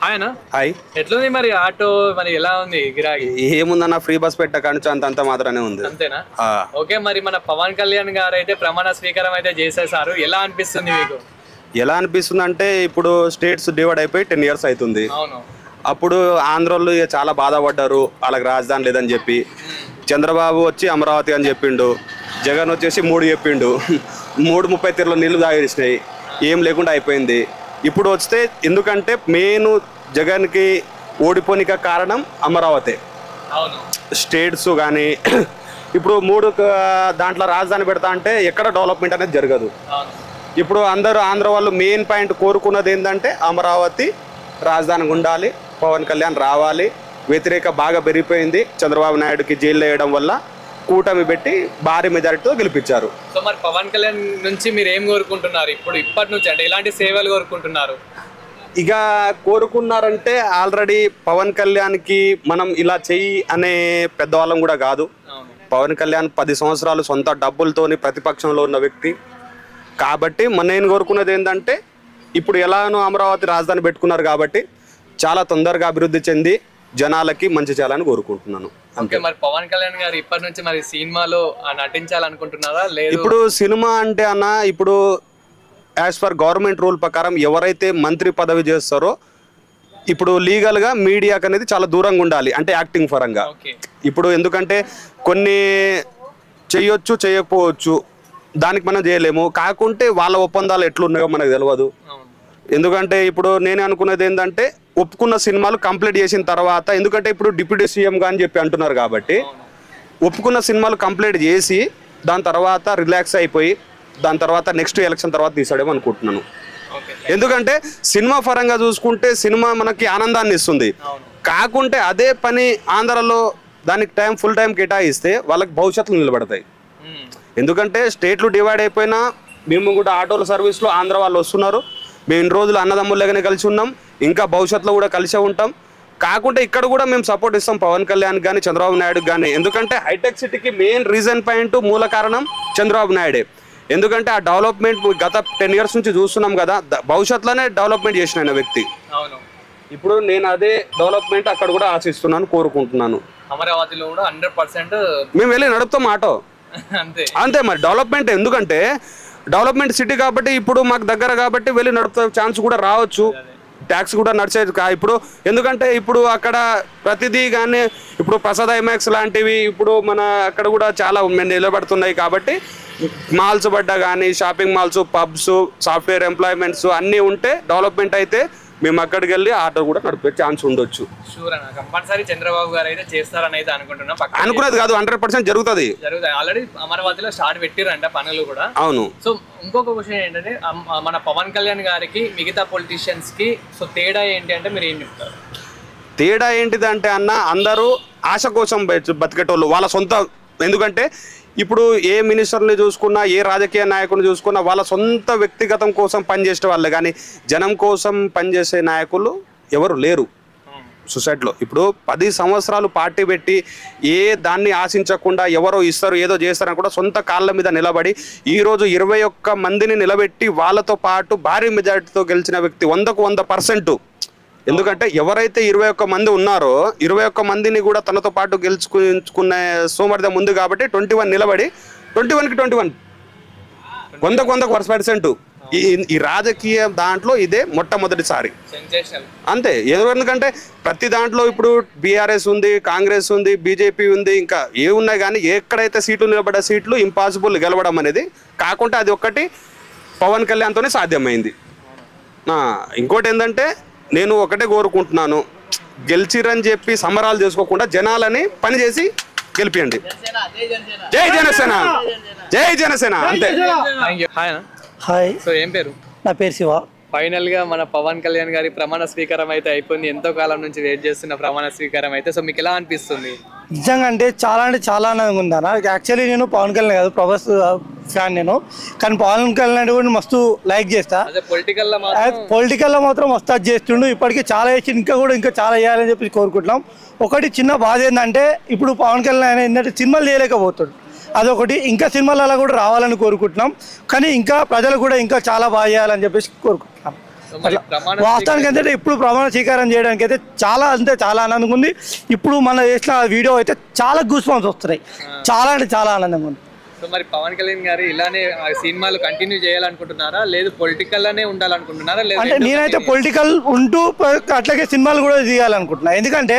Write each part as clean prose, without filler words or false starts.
హాయ్నా hi. ఎట్లుంది మరి auto మరి ఎలా ఉంది గిరాకీ? ఏముందన్న ఫ్రీ బస్ పెట్ట కానించి అంత మాత్రమే ఉంది. అంతేనా? ఓకే, మరి మన పవన్ కళ్యాణ్ గారు అయితే ప్రమాణ స్వీకారం అయితే చేసేసారు. ఎలా అనిపిస్తుంది మీకు? ఎలా అనిపిస్తుంది అంటే ఇప్పుడు స్టేట్స్ డివైడ్ అయిపోయి 10 years అవుతుంది. అవును. అప్పుడు ఆంధ్రోళ్ళు చాలా బాధపడ్డారు వాళ్ళకి రాజధాని లేదని చెప్పి. చంద్రబాబు వచ్చి అమరావతి అని చెప్పిండు, జగన్ వచ్చేసి 3 చెప్పిండు. 3:30 తీరులో నీళ్లు తాగేసినాయి, ఏం లేకుండా అయిపోయింది. ఇప్పుడు వస్తే ఎందుకంటే మెయిన్ జగన్కి ఓడిపోనిక కారణం అమరావతి. స్టేట్స్ కానీ ఇప్పుడు 3 దాంట్లో రాజధాని పెడతా అంటే ఎక్కడ డెవలప్మెంట్ అనేది జరగదు. ఇప్పుడు అందరూ ఆంధ్ర వాళ్ళు మెయిన్ పాయింట్ కోరుకున్నది ఏంటంటే అమరావతి రాజధానికి ఉండాలి, పవన్ కళ్యాణ్ రావాలి. వ్యతిరేక బాగా పెరిగిపోయింది, చంద్రబాబు నాయుడుకి జైలు వేయడం వల్ల కూటమి పెట్టి భారీ మెజారిటీతో గెలిపించారు. సో మరి పవన్ కళ్యాణ్ నుంచి మీరు ఏం కోరుకుంటున్నారు ఇప్పటి నుంచి, అంటే ఎలాంటి సేవలు కోరుకుంటున్నారు? ఇక కోరుకున్నారంటే ఆల్రెడీ పవన్ కళ్యాణ్కి మనం ఇలా చెయ్యి అనే పెద్దవాళ్ళం కూడా కాదు. పవన్ కళ్యాణ్ 10 సంవత్సరాలు సొంత డబ్బులతోని ప్రతిపక్షంలో ఉన్న వ్యక్తి కాబట్టి నేను కోరుకున్నది ఏంటంటే ఇప్పుడు ఎలానో అమరావతి రాజధాని పెట్టుకున్నారు కాబట్టి చాలా తొందరగా అభివృద్ధి చెంది జనాలకి మంచి చేయాలని కోరుకుంటున్నాను. ఓకే, మరి పవన్ కళ్యాణ్ గారు ఇప్పటి నుంచి మరి సినిమాలో నటించాలనుకుంటున్నారా? లేదు, ఇప్పుడు సినిమా అంటే అన్న ఇప్పుడు యాజ్ పర్ గవర్నమెంట్ రూల్ ప్రకారం ఎవరైతే మంత్రి పదవి చేస్తారో ఇప్పుడు లీగల్గా మీడియాకి అనేది చాలా దూరంగా ఉండాలి, అంటే యాక్టింగ్ పరంగా. ఇప్పుడు ఎందుకంటే కొన్ని చేయొచ్చు చేయకపోవచ్చు, దానికి మనం చేయలేము. కాకుంటే వాళ్ళ ఒప్పందాలు ఎట్లున్నాయో మనకు తెలియదు. ఎందుకంటే ఇప్పుడు నేను అనుకున్నది ఏంటంటే ఒప్పుకున్న సినిమాలు కంప్లీట్ చేసిన తర్వాత, ఎందుకంటే ఇప్పుడు డిప్యూటీ సీఎంగా అని చెప్పి అంటున్నారు కాబట్టి ఒప్పుకున్న సినిమాలు కంప్లీట్ చేసి దాని తర్వాత రిలాక్స్ అయిపోయి దాని తర్వాత నెక్స్ట్ ఎలక్షన్ తర్వాత తీసాడేమో అనుకుంటున్నాను. ఎందుకంటే సినిమా పరంగా చూసుకుంటే సినిమా మనకి ఆనందాన్ని ఇస్తుంది. కాకుంటే అదే పని ఆంధ్రలో దానికి ఫుల్ టైం కేటాయిస్తే వాళ్ళకి భవిష్యత్తులో నిలబడతాయి. ఎందుకంటే స్టేట్లు డివైడ్ అయిపోయినా మేము కూడా ఆటోల సర్వీస్లో ఆంధ్ర వాళ్ళు వస్తున్నారు. మేము ఇన్ని రోజులు అన్నదమ్ముళ్ళగానే కలిసి ఉన్నాం, ఇంకా భవిష్యత్తులో కూడా కలిసే ఉంటాం. కాకుంటే ఇక్కడ కూడా మేము సపోర్ట్ ఇస్తాం పవన్ కళ్యాణ్ కానీ చంద్రబాబు నాయుడుకి కానీ. ఎందుకంటే హైటెక్ సిటీకి మెయిన్ రీజన్ పాయింట్ మూల కారణం చంద్రబాబు నాయుడే. ఎందుకంటే ఆ డెవలప్మెంట్ గత 10 years నుంచి చూస్తున్నాం కదా, భవిష్యత్తులోనే డెవలప్మెంట్ చేసిన వ్యక్తి. ఇప్పుడు నేను అదే డెవలప్మెంట్ అక్కడ కూడా ఆశిస్తున్నాను, కోరుకుంటున్నాను. అమరావతిలో కూడా 100% మేము వెళ్ళి నడుపుతాం ఆటో. అంతే మరి డెవలప్మెంట్, ఎందుకంటే డెవలప్మెంట్ సిటీ కాబట్టి ఇప్పుడు మాకు దగ్గర కాబట్టి వెళ్ళి నడుపుతా ఛాన్స్ కూడా రావచ్చు. ట్యాక్స్ కూడా నడిచేది ఇప్పుడు ఎందుకంటే ఇప్పుడు అక్కడ ప్రతిదీ కానీ ఇప్పుడు ప్రసాద్ ఐమాక్స్ లాంటివి ఇప్పుడు మన అక్కడ కూడా చాలా నిలబడుతున్నాయి కాబట్టి మాల్స్ పడ్డా కానీ shopping malls, pubs, software employments అన్నీ ఉంటే డెవలప్మెంట్ అయితే మేము అక్కడికి వెళ్ళి ఆటో కూడా నడిపే ఛాన్స్ ఉండొచ్చు. చంద్రబాబు గారు అయితే చేస్తారని అయితే అనుకుంటున్నా. అనుకున్నది కాదు, 100% జరుగుతుంది. ఆల్రెడీ అమరావతిలో స్టార్ట్ పెట్టిరంట పనులు కూడా. అవును. సో ఇంకొక క్వశ్చన్ ఏంటంటే మన పవన్ కళ్యాణ్ గారికి మిగతా పొలిటీషియన్స్ కి సో తేడా ఏంటి అంటే మీరు ఏం చెప్తారు? తేడా ఏంటిదంటే అన్న, అందరూ ఆశ కోసం బతికేటోళ్ళు వాళ్ళ సొంత. ఎందుకంటే ఇప్పుడు ఏ మినిస్టర్ని చూసుకున్నా ఏ రాజకీయ నాయకుడిని చూసుకున్నా వాళ్ళ సొంత వ్యక్తిగతం కోసం పనిచేసే వాళ్ళే కానీ జనం కోసం పనిచేసే నాయకులు ఎవరు లేరు సొసైటీలో. ఇప్పుడు 10 సంవత్సరాలు పార్టీ పెట్టి ఏ దాన్ని ఆశించకుండా ఎవరో ఇస్తారు ఏదో చేస్తారని కూడా సొంత కాళ్ళ మీద నిలబడి ఈరోజు 21 మందిని నిలబెట్టి వాళ్ళతో పాటు భారీ మెజారిటీతో గెలిచిన వ్యక్తి 100కు 100%. ఎందుకంటే ఎవరైతే 21 మంది ఉన్నారో 21 మందిని కూడా తనతో పాటు గెలుచుకునే సోమర్థం ఉంది కాబట్టి 21 నిలబడి 21కి 21 100కు 100% ఈ రాజకీయ దాంట్లో ఇదే మొట్టమొదటిసారి. అంతే. ఎందుకంటే ప్రతి దాంట్లో ఇప్పుడు బీఆర్ఎస్ ఉంది, కాంగ్రెస్ ఉంది, బీజేపీ ఉంది, ఇంకా ఏ ఉన్నాయి కానీ ఎక్కడైతే సీట్లు నిలబడే సీట్లు ఇంపాసిబుల్ గెలవడం అనేది. కాకుండా అది ఒక్కటి పవన్ కళ్యాణ్తోనే సాధ్యమైంది. ఇంకోటి ఏంటంటే నేను ఒకటే కోరుకుంటున్నాను, గెలిచిరని చెప్పి సంబరాలు చేసుకోకుండా జనాలని పని చేసి గెలిపియండి. జై జనసేన, జై జనసేన. అంతే. హాయ్, సో ఏం పేరు? నా పేరు శివ. ఫైనల్ గా మన పవన్ కళ్యాణ్ గారి ప్రమాణ స్వీకారం అయితే అయిపోయింది. ఎంతో కాలం నుంచి వెయిట్ చేస్తున్న ప్రమాణ స్వీకారం అయితే. సో మీకు ఎలా అనిపిస్తుంది? నిజంగా అంటే చాలా ఆనందంగా ఉందన్న. యాక్చువల్లీ నేను పవన్ కళ్యాణ్ కాదు, ప్రభాస్ ఫ్యాన్ నేను. కానీ పవన్ కళ్యాణ్ కూడా మస్తు లైక్ చేస్తా. పొలిటికల్లో మాత్రం మస్తు చేస్తుండు. ఇప్పటికీ చాలా చేసి ఇంకా చాలా చేయాలని చెప్పి కోరుకుంటున్నాం. ఒకటి చిన్న బాధ ఏంటంటే ఇప్పుడు పవన్ కళ్యాణ్ ఏంటంటే సినిమాలు చేయలేకపోతాడు, అదొకటి. ఇంకా సినిమాలలో కూడా రావాలని కోరుకుంటున్నాం. కానీ ఇంకా ప్రజలు కూడా ఇంకా చాలా బాగా చేయాలని చెప్పేసి కోరుకుంటున్నాం. మరి ప్రమాణ వాస్తవానికి ఏంటంటే ఇప్పుడు ప్రమాణ స్వీకారం చేయడానికి అయితే చాలా అంటే చాలా ఆనందంగా ఉంది. ఇప్పుడు మన చేసిన వీడియో అయితే చాలా గూస్ బంప్స్ వస్తున్నాయి. చాలా అంటే చాలా ఆనందంగా ఉంది. సో మరి పవన్ కళ్యాణ్ గారు ఇలానే ఆ సినిమాలు కంటిన్యూ చేయాలనుకుంటున్నారా, లేదు పొలిటికల్ లోనే ఉండాలనుకుంటున్నారా? అంటే నేనైతే పొలిటికల్ ఉంటూ అట్లాగే సినిమాలు కూడా తీయాలనుకుంటున్నా. ఎందుకంటే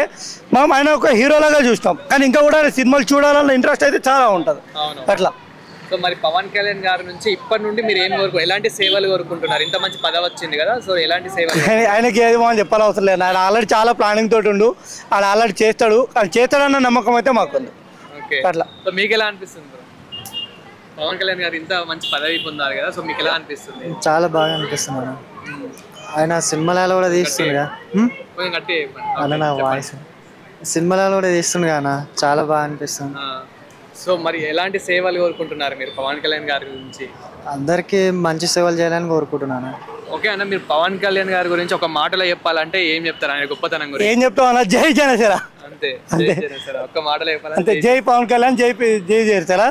మనం ఆయన ఒక హీరోలాగా చూస్తాం, కానీ ఇంకా కూడా సినిమాలు చూడాలన్న ఇంట్రెస్ట్ అయితే చాలా ఉంటుంది అట్లా. సో మరి పవన్ కళ్యాణ్ గారి నుంచి ఇప్పటి నుండి మీరు ఏం ఎలాంటి సేవలు కోరుకుంటున్నారు? ఇంత మంచి పదవి వచ్చింది కదా, సో ఎలాంటి సేవలు? ఆయనకి ఏది మనం చెప్పాల్సిన అవసరం లేదు. ఆయన ఆల్రెడీ చాలా ప్లానింగ్ తోటి ఉండు, ఆయన ఆల్రెడీ చేస్తాడు, ఆయన చేస్తాడన్న నమ్మకం అయితే మాకుంది. ఓకే, అట్లా. సో మీకు ఎలా అనిపిస్తుంది బ్రో? పవన్ కళ్యాణ్ గారు ఇంత మంచి పదవి పొందారు కదా, సో మీకు ఎలా అనిపిస్తుంది? చాలా బాగా అనిపిస్తుంది. ఆయన సినిమాలలో కూడా తీస్తుండగా కొంచెం గట్టిగా చెప్పండి. అన్న నా వాయిస్ సినిమాలలో కూడా తీస్తుండగా అన్న చాలా బాగా అనిపిస్తుంది. సో మరి ఎలాంటి సేవలు కోరుకుంటున్నారు మీరు పవన్ కళ్యాణ్ గారి గురించి? అందరికీ మంచి సేవలు చేయాలని కోరుకుంటున్నాను. ఓకే అన్న, మీరు పవన్ కళ్యాణ్ గారి గురించి ఒక మాటలో చెప్పాలంటే ఏం చెప్తారు? ఆయన గొప్పతనం గురించి ఏం చెప్తాం అన్న? జై జనసేన. అంతే, జై జనసేన. ఒక్క మాటలో చెప్పాలంటే అంతే, జై పవన్ కళ్యాణ్, జై జనసేన.